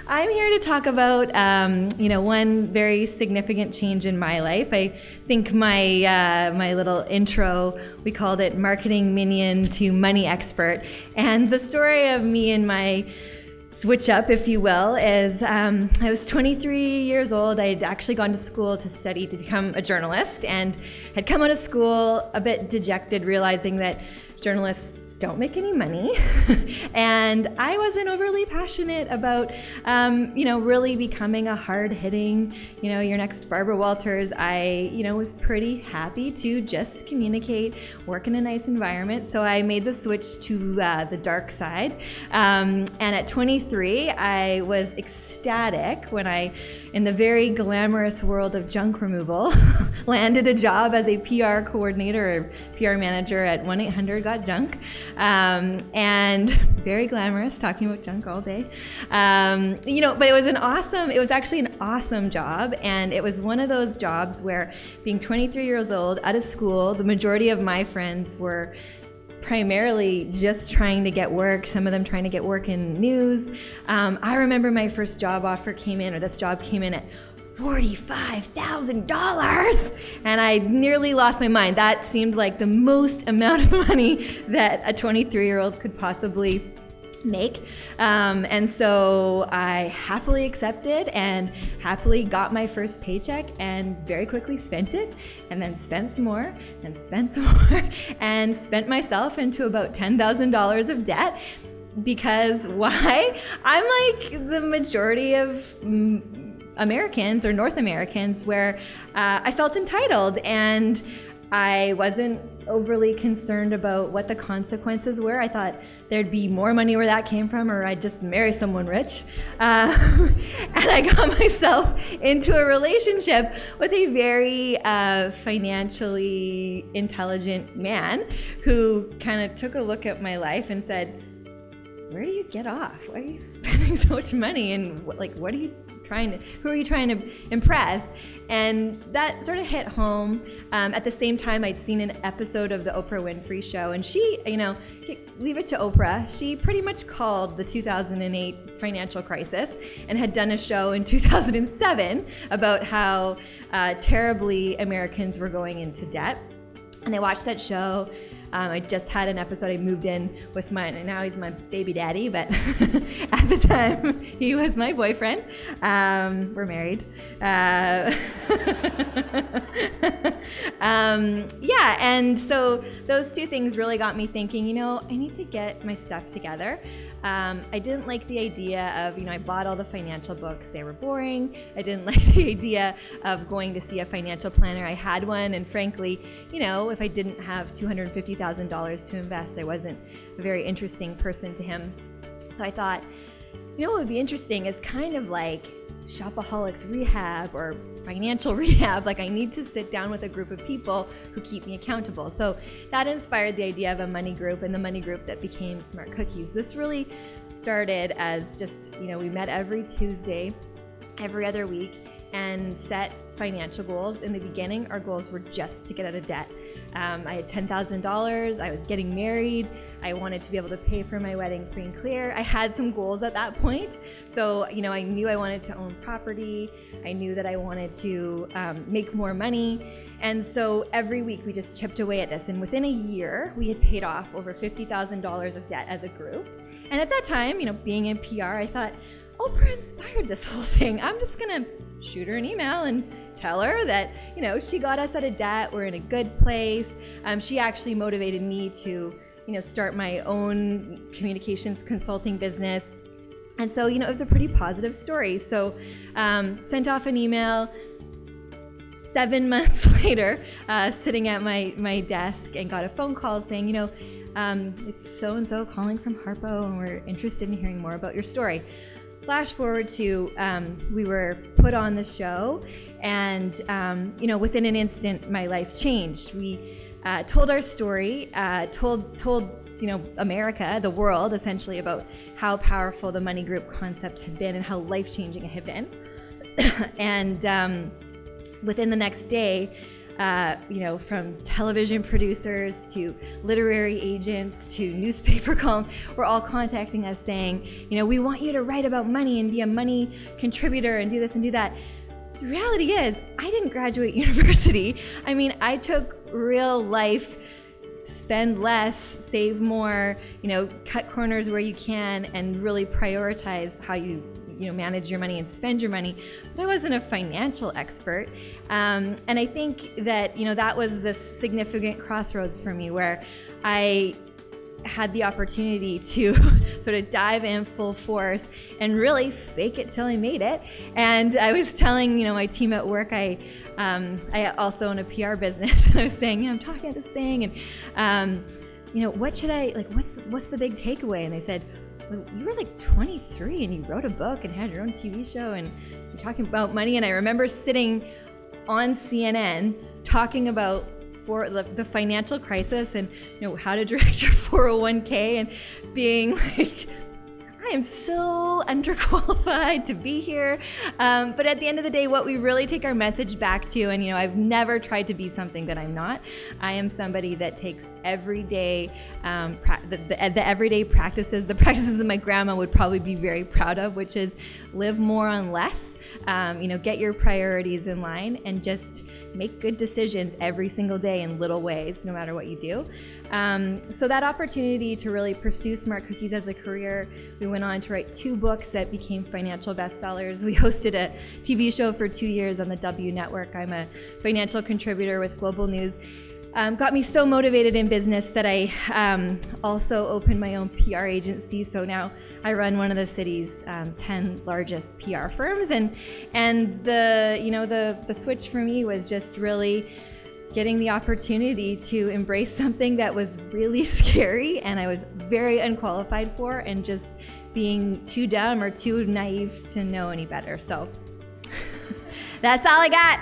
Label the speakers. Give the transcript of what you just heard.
Speaker 1: I'm here to talk about, one very significant change in my life. I think my little intro, we called it Marketing Minion to Money Expert. And the story of me and my switch up, if you will, is I was 23 years old. I had actually gone to school to study to become a journalist and had come out of school a bit dejected, realizing that journalists don't make any money. And I wasn't overly passionate about, really becoming a hard-hitting, your next Barbara Walters. I, was pretty happy to just communicate, work in a nice environment. So I made the switch to the dark side. And at 23, I was ecstatic when I, in the very glamorous world of junk removal, landed a job as a PR coordinator or PR manager at 1-800-GOT-JUNK. And very glamorous, talking about junk all day. But it was actually an awesome job. And it was one of those jobs where, being 23 years old, out of school, the majority of my friends were primarily just trying to get work, some of them trying to get work in news. I remember my first job offer came in, or this job came in at $45,000, and I nearly lost my mind. That seemed like the most amount of money that a 23-year-old could possibly make. And so I happily accepted and happily got my first paycheck and very quickly spent it, and then spent some more and spent some more and spent myself into about $10,000 of debt. Because why? I'm like the majority of Americans or North Americans, where I felt entitled and I wasn't overly concerned about what the consequences were. I thought there'd be more money where that came from, or I'd just marry someone rich. And I got myself into a relationship with a very financially intelligent man who kind of took a look at my life and said, "Where do you get off? Why are you spending so much money? And who are you trying to impress?" And that sort of hit home. At the same time, I'd seen an episode of the Oprah Winfrey Show, and she, leave it to Oprah, she pretty much called the 2008 financial crisis and had done a show in 2007 about how terribly Americans were going into debt. And I watched that show. I just had an episode. I moved in with mine, and now he's my baby daddy, but at the time he was my boyfriend. We're married. And so those two things really got me thinking, I need to get my stuff together. I didn't like the idea of, I bought all the financial books. They were boring. I didn't like the idea of going to see a financial planner. I had one, and frankly, if I didn't have $250,000 to invest, I wasn't a very interesting person to him. So I thought, what would be interesting is kind of like Shopaholics Rehab or financial rehab. Like, I need to sit down with a group of people who keep me accountable. So that inspired the idea of a money group, and the money group that became Smart Cookies. This really started as just, we met every Tuesday, every other week, and set financial goals. In the beginning, our goals were just to get out of debt. I had $10,000. I was getting married. I wanted to be able to pay for my wedding free and clear. I had some goals at that point. So, I knew I wanted to own property. I knew that I wanted to make more money. And so every week we just chipped away at this. And within a year, we had paid off over $50,000 of debt as a group. And at that time, being in PR, I thought, Oprah inspired this whole thing. I'm just going to shoot her an email and tell her that, she got us out of debt. We're in a good place. She actually motivated me to, start my own communications consulting business. And so, it was a pretty positive story. So sent off an email. 7 months later, sitting at my desk, and got a phone call saying, it's so-and-so calling from Harpo, and we're interested in hearing more about your story. Flash forward to we were put on the show, and within an instant, my life changed. We told our story, told America, the world, essentially, about how powerful the money group concept had been and how life-changing it had been. And within the next day, from television producers to literary agents to newspaper columns, were all contacting us saying, we want you to write about money and be a money contributor and do this and do that. The reality is, I didn't graduate university. I mean, I took real life, spend less, save more, cut corners where you can, and really prioritize how you manage your money and spend your money. But I wasn't a financial expert. And I think that, that was the significant crossroads for me, where I had the opportunity to sort of dive in full force and really fake it till I made it. And I was telling, my team at work, I also own a PR business, and I was saying, I'm talking about this thing, and what should I, what's the big takeaway? And they said, well, you were 23 and you wrote a book and had your own TV show and you're talking about money. And I remember sitting on CNN talking about the financial crisis and how to direct your 401k, and being like, I am so underqualified to be here. But at the end of the day, what we really take our message back to, and I've never tried to be something that I'm not. I am somebody that takes everyday, the everyday practices, the practices that my grandma would probably be very proud of, which is live more on less. Get your priorities in line and just make good decisions every single day in little ways, no matter what you do. So that opportunity to really pursue Smart Cookies as a career, we went on to write 2 books that became financial bestsellers. We hosted a TV show for 2 years on the W Network. I'm a financial contributor with Global News. Got me so motivated in business that I also opened my own PR agency. So now I run one of the city's 10 largest PR firms, and the switch for me was just really getting the opportunity to embrace something that was really scary and I was very unqualified for, and just being too dumb or too naive to know any better. So that's all I got.